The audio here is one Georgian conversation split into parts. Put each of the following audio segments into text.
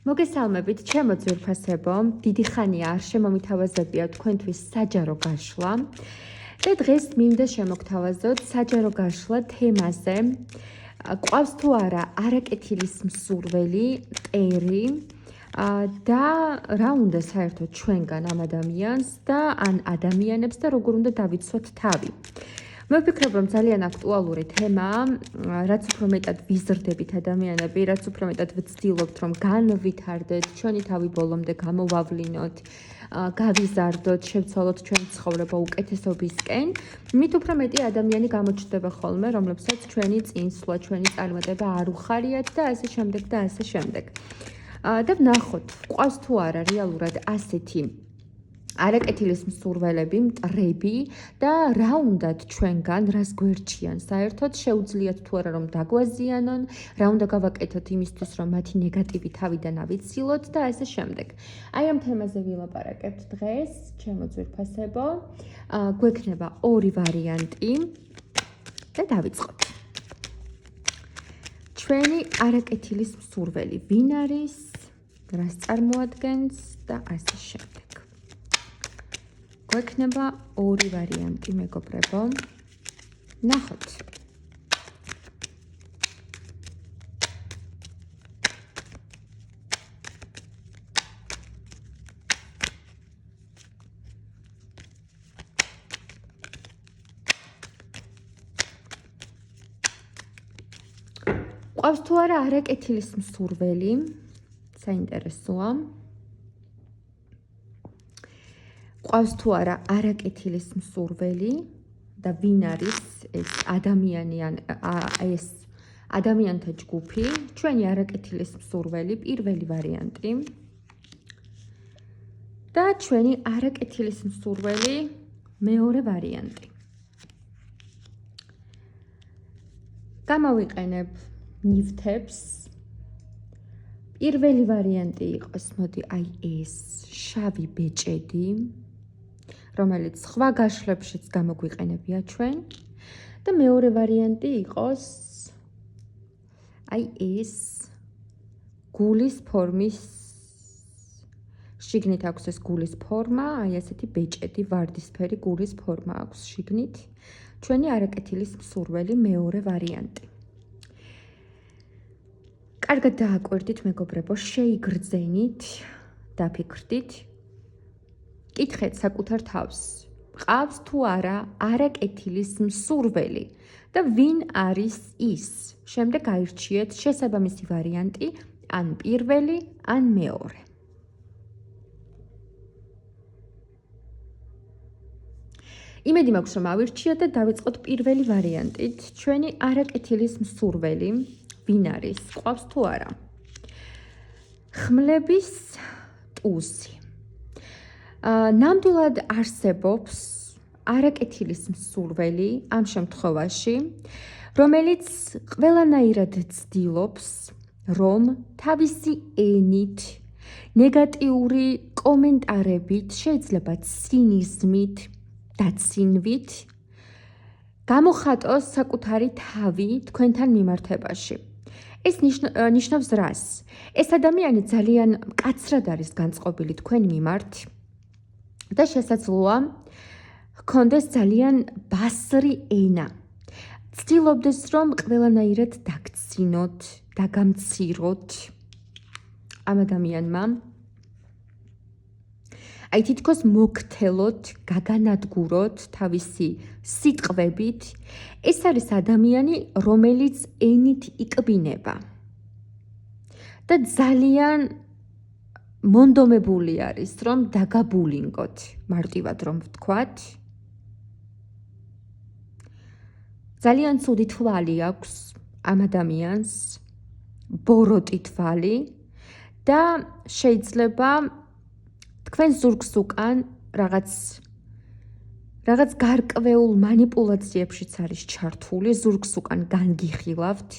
მოგესალმებით, ჩემო ძვირფასებო, დიდი ხანია არ შემომითავაზებია თქვენთვის საჯარო გაშლა და დღეს მინდა შემოგთავაზოთ საჯარო გაშლა თემაზე. Ყავს თუ არა არაკეთილის მსურველი, მტერი და რა უნდა საერთოდ ჩვენგან ამ ადამიანს და ან ადამიანებს და როგორ უნდა დავიცვათ თავი. მე ვფიქრობ, რომ ძალიან აქტუალური თემაა, რაც უფრო მეტად ვიზრდებით ადამიანები, რაც უფრო მეტად ვცდილობთ, რომ განვითარდეთ, ჩვენი თავი ბოლომდე გამოვავლინოთ, გავიზარდოთ, შევცვალოთ ჩვენი ცხოვრება უკეთესობისკენ, მით უფრო მეტი ადამიანი გამოჩნდება ხოლმე, რომლებსაც ჩვენი წინსვლა, ჩვენი წარმატება არ უხარიათ და ასე შემდეგ და ასე შემდეგ. და ვნახოთ, ყავს თუ არა რეალურად ასეთი არაკეთილის მსურველები, მტრები და რა უნდათ ჩვენგან, რას გვერჩიან საერთოდ, შეუძლიათ თუ არა რომ დაგვაზიანონ, რა უნდა გავაკეთოთ იმისთვის, რომ მათი ნეგატივი თავიდან ავიცილოთ და ასე შემდეგ. აი ამ თემაზე ვილაპარაკებთ დღეს, ჩემო ძვირფასებო. გვექნება ორი ვარიანტი და დავიწყოთ. ჩვენი არაკეთილის მსურველი ვინ არის, რას წარმოადგენს და ასე შემდეგ. გვექნება ორი ვარიანტი, მეგობრებო. ნახოთ. ყავს თუ არა არაკეთილის მსურველი, საინტერესოა. ყავს თუ არა არაკეთილის მსურველი და ვინ არის ეს ადამიანი ან ეს ადამიანთა ჯგუფი, ჩვენი არაკეთილის მსურველი, პირველი ვარიანტი და ჩვენი არაკეთილის მსურველი, მეორე ვარიანტი. გამოვიყენებ ნივთებს. პირველი ვარიანტი იყოს, მოდი, აი ეს შავი ბეჭედი, რომელიც სხვა გაშლებშიც გამოგვიყენებია ჩვენ და მეორე ვარიანტი იყოს აი ეს გულის ფორმის შიგნით აქვს ეს გულის ფორმა, აი ასეთი ბეჭედი, ვარდისფერი გულის ფორმა აქვს შიგნით. ჩვენი არაკეთილის მსურველი მეორე ვარიანტი. კარგად დააკვირდით, მეგობრებო, შეიგრძენით, დაფიქრდით. კითხეთ საკუთარ თავს, ყავს თუ არა არაკეთილის მსურველი და ვინ არის ის? შემდეგ აირჩიეთ შესაბამისი ვარიანტი, ან პირველი, ან მეორე. იმედი მაქვს, რომ ავირჩიოთ და დავიწყოთ პირველი ვარიანტით. ჩვენი არაკეთილის მსურველი, ვინ არის? ყავს თუ არა? ხმლების ტუზი. ნამდვილად არსებობს არაკეთილის მსურველი ამ შემთხვევაში, რომელიც ყველანაირად ცდილობს, რომ თავისი ენით, ნეგატიური კომენტარებით, შეიძლება ცინიზმით, დაცინვით, გამოხატოს საკუთარი თავი თქვენთან მიმართებაში. ეს ნიშნავს რას? ეს ადამიანი ძალიან მკაცრად არის განწყობილი თქვენ მიმართ და შესაძლოა ჰქონდეს ძალიან ბასრი ენა. ცდილობდეს, რომ ყველანაირად დაგცინოთ, დაგამციროთ ამ ადამიანმა. აი თითქოს მოგთელოთ, გაგანადგუროთ თავისი სიტყვებით. ეს არის ადამიანი, რომელიც ენით იკბინება და ძალიან მონდომებული არის, რომ დაგაბულინგოთ, მარტივად რომ ვთქვათ. ძალიან ცუდი თვალი აქვს ამ ადამიანს, ბოროტი თვალი და შეიძლება თქვენ ზურგს უკან რაღაც გარკვეულ მანიპულაციებშიც არის ჩართული, ზურგს უკან განგიხილავთ,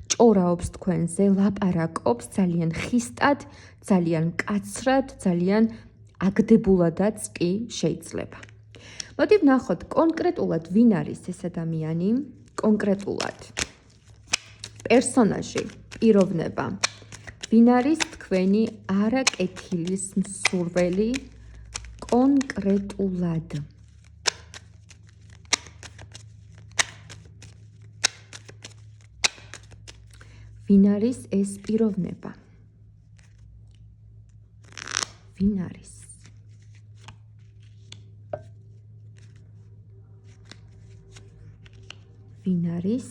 ჭორაობს თქვენზე, ლაპარაკობს ძალიან ხისტად, ძალიან მკაცრად, ძალიან აგდებულადაც კი შეიძლება. მოდი ვნახოთ კონკრეტულად ვინ არის ეს ადამიანი, კონკრეტულად პერსონაჟი, პიროვნება, ვინ არის თქვენი არაკეთილის მსურველი კონკრეტულად? ვინ არის ეს პიროვნება? ვინ არის? ვინ არის?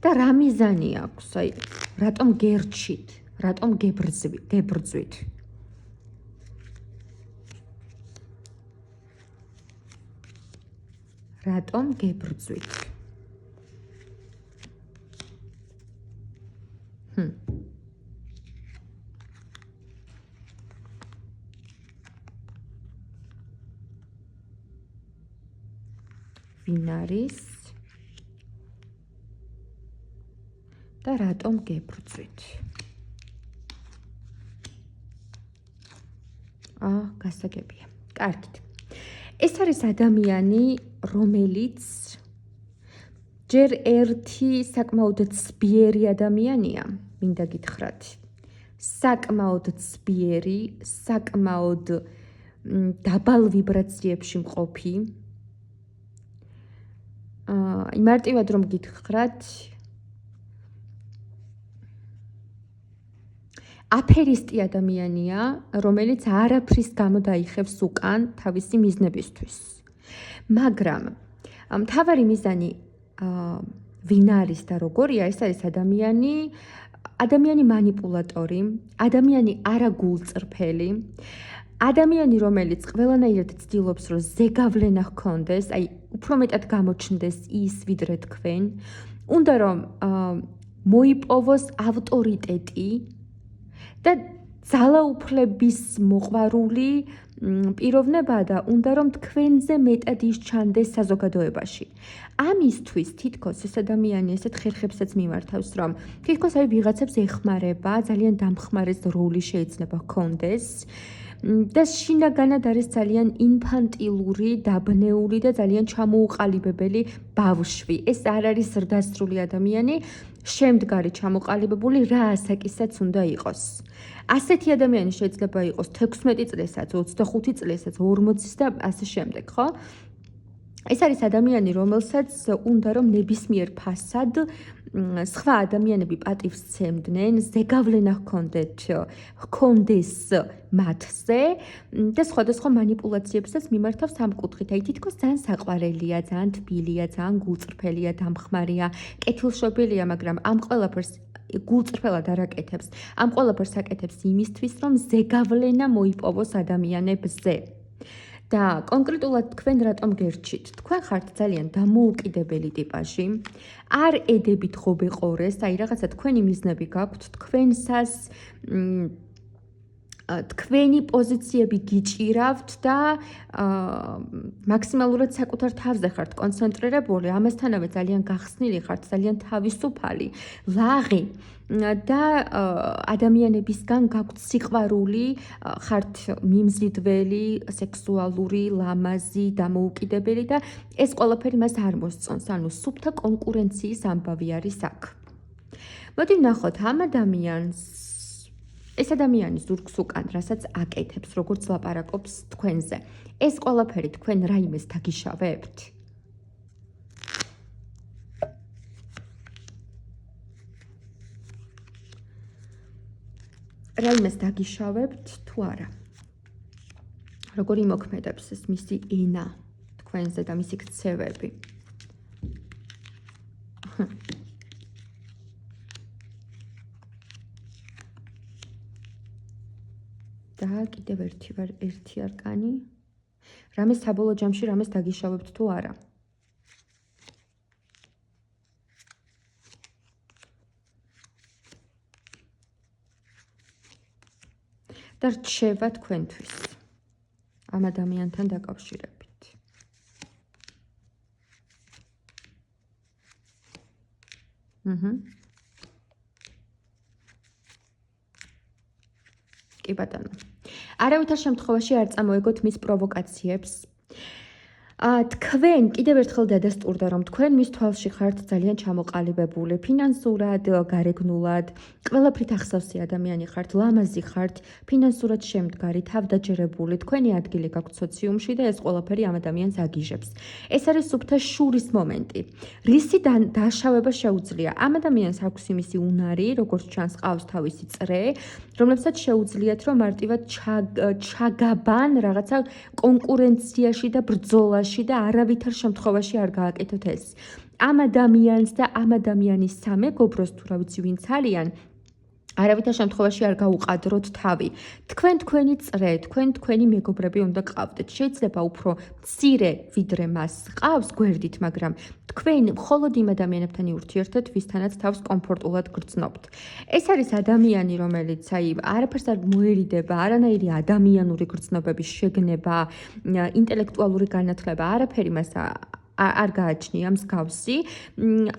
და რა მიზანი აქვს? აი, რატომ გერჩით? რატომ გებრძვით? რატომ გებრძვით? ვინ არის? და რატომ გებრძვით? გასაგებია. კარგით. ეს არის ადამიანი, რომელიც ჯერ ერთი საკმაოდ ცბიერი ადამიანია, მინდა გითხრათ. საკმაოდ ცბიერი, საკმაოდ დაბალ ვიბრაციებში მყოფი. მარტივად რომ გითხრათ, აფერისტი ადამიანია, რომელიც არაფრის გამო დაიხევს უკან თავისი მიზნებისთვის. მაგრამ მთავარი მიზანი ვინ არის და როგორია? ეს არის ადამიანი მანიპულატორი, ადამიანი არაგულწრფელი, ადამიანი, რომელიც ყველანაირად ცდილობს, რომ ზეგავლენა ჰქონდეს, აი, უფრო მეტად გამოჩნდეს ის, ვიდრე თქვენ, უნდა რომ მოიპოვოს ავტორიტეტი და ძალაუფლების მოყვარული პიროვნება და უნდა რომ თქვენზე მეტად ის ჩანდეს საზოგადოებაში. ამისთვის თითქოს ეს ადამიანი ესეთ ხერხებსაც მიმართავს, რომ თითქოს აი ვიღაცებს ეხმარება, ძალიან დამხმარეს როლი შეიძლება ჰქონდეს. და შინაგანად არის ძალიან ინფანტილური, დაბნეული და ძალიან ჩამოუყალიბებელი ბავშვი. ეს არ არის ზრდასრული ადამიანი, შემდგარი ჩამოყალიბებული რა ასაკისაც უნდა იყოს. ასეთი ადამიანი შეიძლება იყოს 16 წლესაც, 25 წლესაც, 40 და ასე შემდეგ, ხო? ეს არის ადამიანი, რომელსაც უნდა რომ ნებისმიერ ფასად სხვა ადამიანები პატივს სცემდნენ, ზეგავლენა ჰქონდეს მათზე და სხვადასხვა მანიპულაციებსაც მიმართავს ამ კუთხით. აი თითქოს ძალიან საყვარელია, ძალიან თბილია, ძალიან გულწრფელია, დამხმარია, კეთილშობილია, მაგრამ ამ ყველაფერს გულწრფელად არ აკეთებს. ამ ყველაფერს აკეთებს იმისთვის, რომ ზეგავლენა მოიპოვოს ადამიანებზე. და კონკრეტულად თქვენ რატომ გერჩით? თქვენ ხართ ძალიან დამოუკიდებელი ტიპაჟი. არ ედებით ღობეყორეს, აი რაღაცა თქვენი მიზნები გაქვთ, თქვენსას თქვენი პოზიციები გიჭირავთ და მაქსიმალურად საკუთარ თავზე ხართ კონცენტრირებული, ამასთანავე ძალიან გახსნილი ხართ, ძალიან თავისუფალი, ლაღი და ადამიანებისგან გაქვთ სიყვარული, ხართ მიმზიდველი, სექსუალური, ლამაზი, დამოუკიდებელი და ეს ყველაფერი მას არ მოსწონს, ანუ სუფთა კონკურენციის ამბავი არის აქ. მოდი ვნახოთ ამ ადამიანს. ეს ადამიანი ზურგს უკან, რასაც აკეთებს, როგორც ლაპარაკობს თქვენზე. ეს ყველაფერი თქვენ რაიმეს დაგიშავებთ? რაიმეს დაგიშავებთ თუ არა? როგორ იმოქმედებს ეს მისი ენა თქვენზე და მისი ქცევები? და კიდევ ერთი არკანი. რამეს საბოლოო ჯამში რამეს დაგიშავებთ თუ არა? და რჩება თქვენთვის ამ ადამიანთან დაკავშირებით. კი ბატონო. არავითარ შემთხვევაში არ წამოეგოთ მის პროვოკაციებს. თქვენ კიდევ ერთხელ დადასტურდა, რომ თქვენ მის თვალში ხართ ძალიან ჩამოყალიბებული, ფინანსურად, გარეგნულად, ყველაფრით ახსავსი ადამიანი ხართ, ლამაზი ხართ, ფინანსურად შემდგარი, თავდაჯერებული, თქვენი ადგილი გაქვთ სოციუმში და ეს ყველაფერი ამ ადამიანს აგიჟებს. ეს არის სუფთა შურის მომენტი. რისი დაშავება შეუძლია? ამ ადამიანს აქვს იმისი უნარი, როგორც ჩანს, ყავს თავისი წრე, რომლებსაც შეუძლიათ, რომ მარტივად ჩაგაბან რაღაცა კონკურენციაში და ბრძოლაში და არავითარ შემთხვევაში არ გააკეთოთ ეს. ამ ადამიანს და ამ ადამიანის სამეგობროს თუ რა ვიცი ვინც არიან, არავითარ შემთხვევაში არ გაუყადროთ თავი. თქვენ თქვენი წრე, თქვენი მეგობრები უნდა გყავდეთ. შეიძლება უფრო მცირე ვიდრე მას ყავს გვერდით, მაგრამ თქვენ მხოლოდ იმ ადამიანებთან ურთიერთობთ, ვისთანაც თავს კომფორტულად გრძნობთ. ეს არის ადამიანი, რომელიც არაფერს არ მოერიდება, არანაირი ადამიანური გრძნობების შეგნება, ინტელექტუალური განათლება, არაფერი მას არ გააჩნია მსგავსი,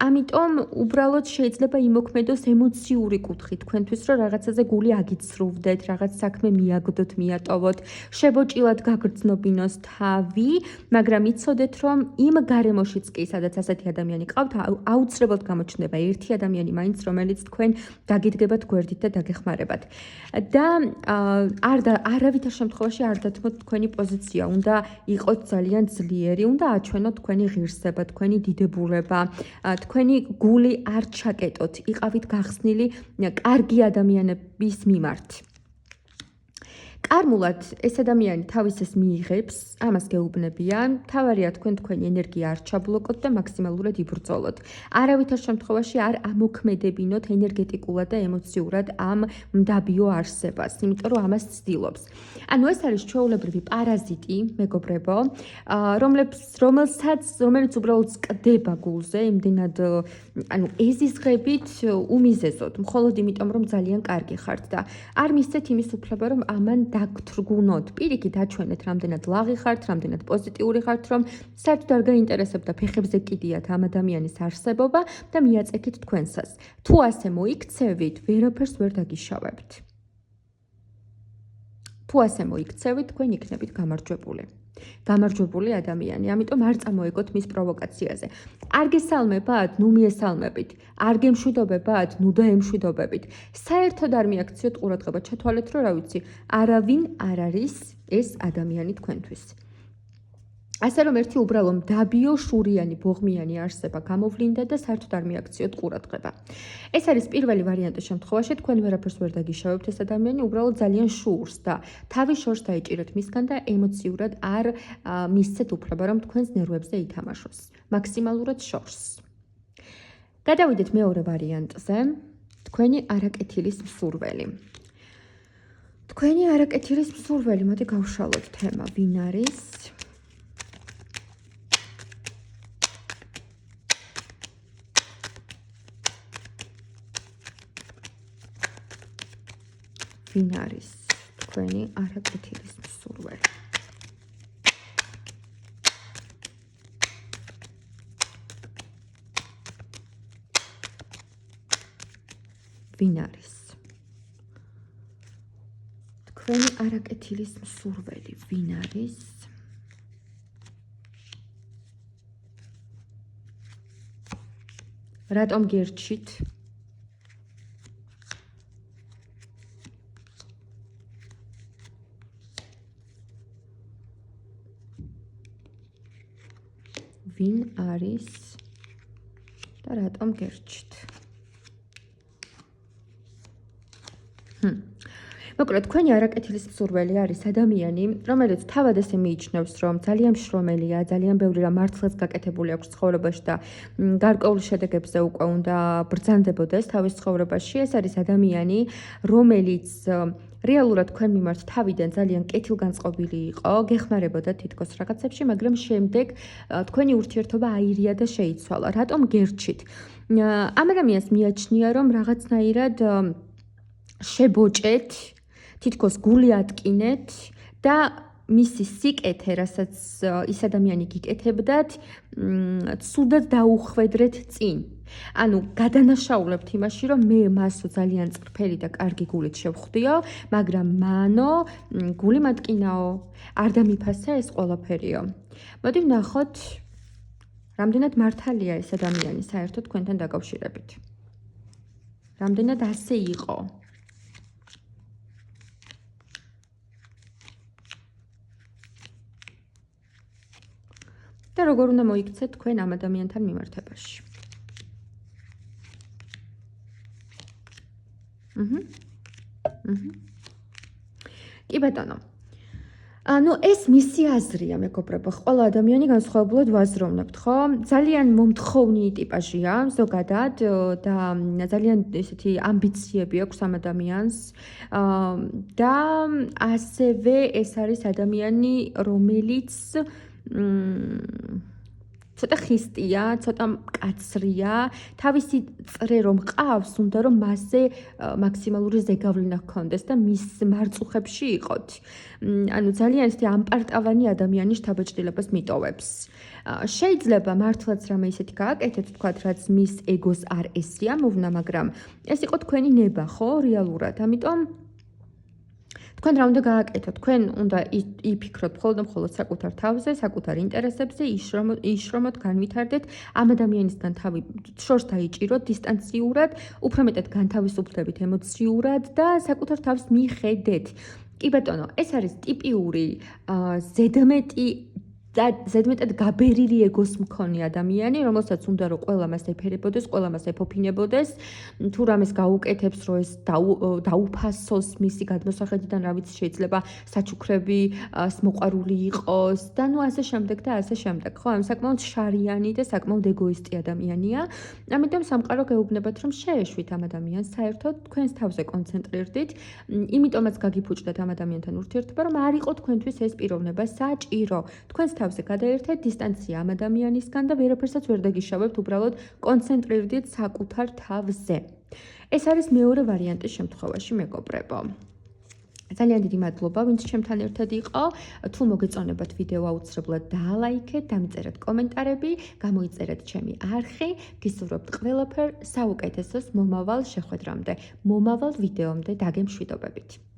ამიტომ უბრალოდ შეიძლება იმოქმედოს ემოციური კუთხით თქვენთვის, რომ რაღაცაზე გული აგიცრუვდეთ, რაღაც საქმე მიაგდოთ, მიატოვოთ, შებოჭილად გაგრძნობინოს თავი, მაგრამ იცოდეთ, რომ იმ გარემოშიც კი, სადაც ასეთი ადამიანი ყავთ, აუცილებლად გამოჩნდება ერთი ადამიანი მაინც, რომელიც თქვენ დაგიდგებათ გვერდით და დაგეხმარებათ. და არავითარ შემთხვევაში არ დათმოთ თქვენი პოზიცია, უნდა იყოთ ძალიან ძლიერი, უნდა აჩვენოთ თქვენი ღირსება, თქვენი დიდებულება, თქვენი გული არ ჩაკეტოთ, იყავით გახსნილი კარგი ადამიანების მიმართ. კარმულად ეს ადამიანი თავის ეს მიიღებს, ამას გეუბნებიან, თავარია თქვენი ენერგია არ ჩაბლოკოთ და მაქსიმალურად იბრძოლოთ. არავითარ შემთხვევაში არ ამოქმედებინოთ ენერგეტიკულად და ემოციურად ამ მდაბიო არსებას, იმიტომ რომ ამას ცდილობს. ანუ ეს არის ჩვეულებრივი პარაზიტი, მეგობრებო, რომელიც უბრალოდ წკდება გულზე, იმდენად ეზიზღებით უმიზეზოდ, მხოლოდ იმიტომ რომ ძალიან კარგი ხართ და არ მისცეთ იმის უფლება, რომ ამან დაგთრგუნოთ. პირიქით აჩვენეთ, რამდენად ლაღი ხართ, რამდენად პოზიტიური ხართ, რომ საერთოდ არ გაინტერესებდა ფეხებზე კიდიათ ამ ადამიანის არსებობა და მიაწექით თქვენსას. თუ ასე მოიქცევით, ვერაფერს ვერ დაგიშავებთ. თუ ასე მოიქცევით, თქვენ იქნებით გამარჯვებული. გამარჯვებული ადამიანი, ამიტომ არ წამოეგოთ მის პროვოკაციაზე. არ გესალმებათ, ნუ მიესალმებით. არ გემშვიდობებათ, ნუ დაემშვიდობებით. საერთოდ არ მიაქციოთ ყურადღება, ჩათვალეთ, რომ რა ვიცი, არავინ არ არის ეს ადამიანი თქვენთვის. ასე რომ ერთი უბრალო მდაბიო შურიანი ბოღმიანი არსება გამოვლინდა და საერთოდ არ მიაქციოთ ყურადღება. ეს არის პირველი ვარიანტის შემთხვევაში, თქვენ ვერაფერს ვერ დაგიშავებთ ეს ადამიანი, უბრალოდ ძალიან შურს და თავის შორს დაიჭირეთ მისგან და ემოციურად არ მისცეთ უფლება, რომ თქვენს ნერვებზე ითამაშოს. მაქსიმალურად შორს. გადავიდეთ მეორე ვარიანტზე, თქვენი არაკეთილის მსურველი. თქვენი არაკეთილის მსურველი, მოდი გავშალოთ თემა, ვინ არის? ვინ არის თქვენი არაკეთილის მსურველი? ვინ არის თქვენი არაკეთილის მსურველი? ვინ არის? რატომ გერჩით? ვინ არის და რატომ გერჩით? მოკლედ, თქვენი არაკეთილის მსურველი არის ადამიანი, რომელიც თავად ესე მიიჩნევს, რომ ძალიან შრომელია, ძალიან ბევრი რამ მართლაც გაკეთებული აქვს ცხოვრებაში და გარკვეულ შედეგებზე უკვე უნდა ბრძანდებოდეს თავის ცხოვრებაში. ეს არის ადამიანი, რომელიც რეალურად თქვენ მიმართ თავიდან ძალიან კეთილგანწყობილი იყო, გეხმარებოდა თითქოს რაღაცებში, მაგრამ შემდეგ თქვენი ურთიერთობა აირია და შეიცვალა. რატომ გერჩით? ამ ადამიანს მიაჩნია, რომ რაღაცნაირად შებოჭეთ, თითქოს გული ატკინეთ და მისი სიკეთე, რასაც ის ადამიანი გიკეთებდათ, ცუდად დაუხვედრეთ წინ. ანუ გადანაშაულებთ იმაში, რომ მე მასო ძალიან წრფელი და კარგი გულით შევხვდიო, მაგრამ მანო გული მატკინაო, არ დამიფასე ეს ყველაფერიო. მოდი ვნახოთ, რამდენად მართალია ეს ადამიანი საერთოდ თქვენთან დაკავშირებით. რამდენად ასე იყო. და როგორ უნდა მოიქცეთ თქვენ ამ ადამიანთან მიმართებაში. კი ბატონო. ანუ ეს მისი აზრია, მეგობრებო, ყველა ადამიანი განსხვავებულად ვაზროვნებთ, ხო? ძალიან მომთხოვნი ტიპაჟია ზოგადად და ძალიან ესეთი ამბიციები აქვს ამ ადამიანს. და ასევე ეს არის ადამიანი, რომელიც ცოტა ხისტია, ცოტა მკაცრია, თავისი წრე რომ ყავს, უნდა რომ მასზე მაქსიმალური ზეგავლენა ჰქონდეს და მის მარწუხებში იყოთ. ანუ ძალიან ისეთი ამპარტავანი ადამიანი შთაბეჭდილებას მიტოვებს. შეიძლება მართლაც რამე ისეთი გააკეთეთ, თქვათ, რაც მის ეგოს არ ესიამოვნა, მაგრამ ეს იყო თქვენი ნება, ხო, რეალურად. ამიტომ თქვენ რა უნდა გააკეთოთ? თქვენ უნდა იფიქროთ მხოლოდ და მხოლოდ საკუთარ თავზე, საკუთარ ინტერესებზე, იშრომოთ, განვითარდეთ, ამ ადამიანისგან თავი შორს დაიჭიროთ დისტანციურად, უფრო მეტად განთავისუფლდებით ემოციურად და საკუთარ თავს მიხედეთ. კი ბატონო, ეს არის ტიპიური ზედმეტად გაბერილი ეგოს მქონე ადამიანი, რომელსაც უნდა რომ ყველა მას ეფერებოდეს, ყველა მას ეფოფინებოდეს, თუ რამეს გაუკეთებს, რომ ეს დაუფასოს მისი გადმოსახედიდან, რა ვიცი, შეიძლება საჩუქრები მოყვარული იყოს და ნუ ასე შემდეგ და ასე შემდეგ. ხო, ამ საკმაოდ შარიანი და საკმაოდ ეგოისტი ადამიანია. ამიტომ სამყარო გეუბნებათ, რომ შეეშვით ამ ადამიანს, საერთოდ თქვენს თავზე კონცენტრირდით, იმიტომაც გაგიფუჭდეთ ამ ადამიანთან ურთიერთობა, რომ არ იყო თქვენთვის ეს პიროვნება საჭირო. თქვენს თავზე გადაერთეთ დისტანცია ამ ადამიანისგან და ვერაფერსაც ვერ დაგიშავებთ, უბრალოდ კონცენტრირდით საკუთარ თავზე. ეს არის მეორე ვარიანტის შემთხვევაში, მეგობრებო. ძალიან დიდი მადლობა, ვინც ჩემთან ერთად იყო. თუ მოგეწონებათ ვიდეო, აუცილებლად დაალაიქეთ, დამიწერეთ კომენტარები, გამოიწერეთ ჩემი არხი. გისურვებთ ყველაფერ საუკეთესოს მომავალ შეხვედრამდე, მომავალ ვიდეომდე დაგემშვიდობებით.